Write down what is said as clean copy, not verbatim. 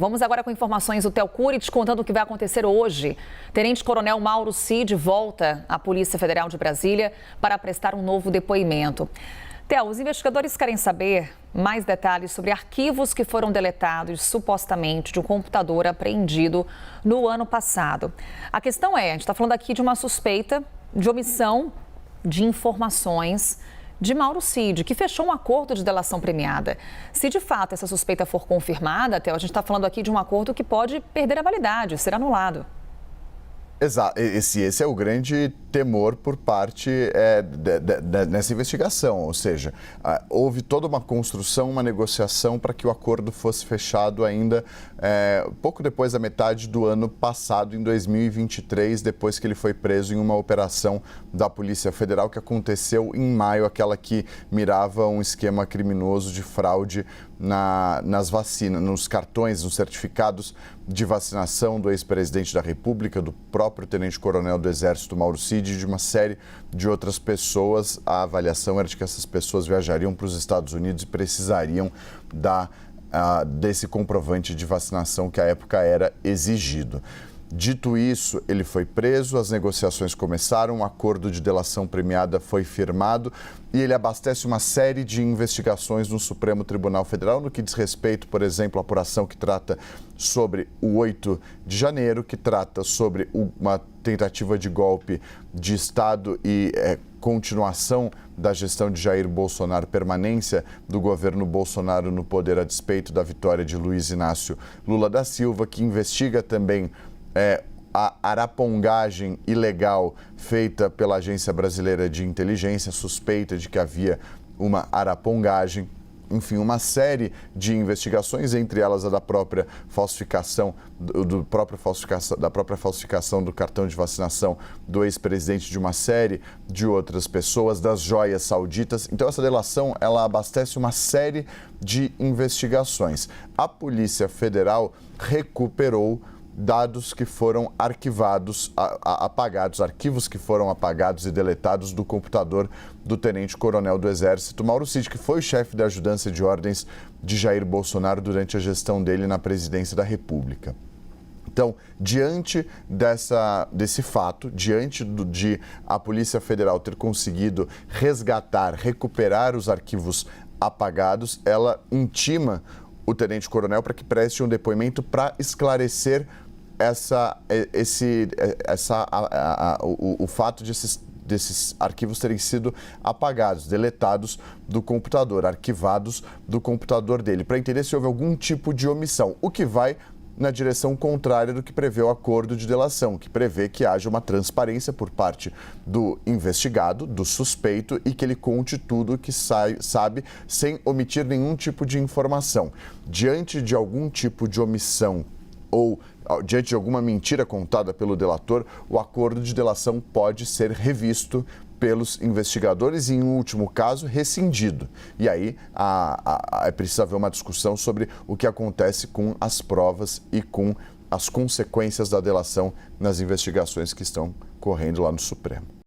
Vamos agora com informações do Telcure, contando o que vai acontecer hoje. Tenente-Coronel Mauro Cid volta à Polícia Federal de Brasília para prestar um novo depoimento. Tel, os investigadores querem saber mais detalhes sobre arquivos que foram deletados supostamente de um computador apreendido no ano passado. A questão é, a gente está falando aqui de uma suspeita de omissão de informações de Mauro Cid, que fechou um acordo de delação premiada. Se de fato essa suspeita for confirmada, Theo, a gente está falando aqui de um acordo que pode perder a validade, ser anulado. Exato, esse é o grande temor por parte nessa investigação, ou seja, houve toda uma construção, uma negociação para que o acordo fosse fechado ainda pouco depois da metade do ano passado, em 2023, depois que ele foi preso em uma operação da Polícia Federal que aconteceu em maio, aquela que mirava um esquema criminoso de fraude nas vacinas, nos cartões, nos certificados de vacinação do ex-presidente da República, do próprio tenente-coronel do Exército, Mauro Cid, e de uma série de outras pessoas. A avaliação era de que essas pessoas viajariam para os Estados Unidos e precisariam desse comprovante de vacinação que à época era exigido. Dito isso, ele foi preso, as negociações começaram, um acordo de delação premiada foi firmado e ele abastece uma série de investigações no Supremo Tribunal Federal, no que diz respeito, por exemplo, à apuração que trata sobre o 8 de janeiro, que trata sobre uma tentativa de golpe de Estado e continuação da gestão de Jair Bolsonaro, permanência do governo Bolsonaro no poder a despeito da vitória de Luiz Inácio Lula da Silva, que investiga também a arapongagem ilegal feita pela Agência Brasileira de Inteligência, suspeita de que havia uma arapongagem. Enfim, uma série de investigações, entre elas a da própria falsificação, da própria falsificação do cartão de vacinação do ex-presidente, de uma série de outras pessoas, das joias sauditas. Então, essa delação, ela abastece uma série de investigações. A Polícia Federal recuperou dados que foram arquivados, apagados, arquivos que foram apagados e deletados do computador do tenente-coronel do Exército, Mauro Cid, que foi o chefe da ajudância de ordens de Jair Bolsonaro durante a gestão dele na presidência da República. Então, diante desse fato, diante de a Polícia Federal ter conseguido resgatar, recuperar os arquivos apagados, ela intima o tenente-coronel para que preste um depoimento para esclarecer o fato de desses arquivos terem sido apagados, deletados do computador, arquivados do computador dele, para entender se houve algum tipo de omissão, o que vai na direção contrária do que prevê o acordo de delação, que prevê que haja uma transparência por parte do investigado, do suspeito, e que ele conte tudo o que sabe, sem omitir nenhum tipo de informação. Diante de algum tipo de omissão ou diante de alguma mentira contada pelo delator, o acordo de delação pode ser revisto pelos investigadores e, em último caso, rescindido. E aí é preciso haver uma discussão sobre o que acontece com as provas e com as consequências da delação nas investigações que estão correndo lá no Supremo.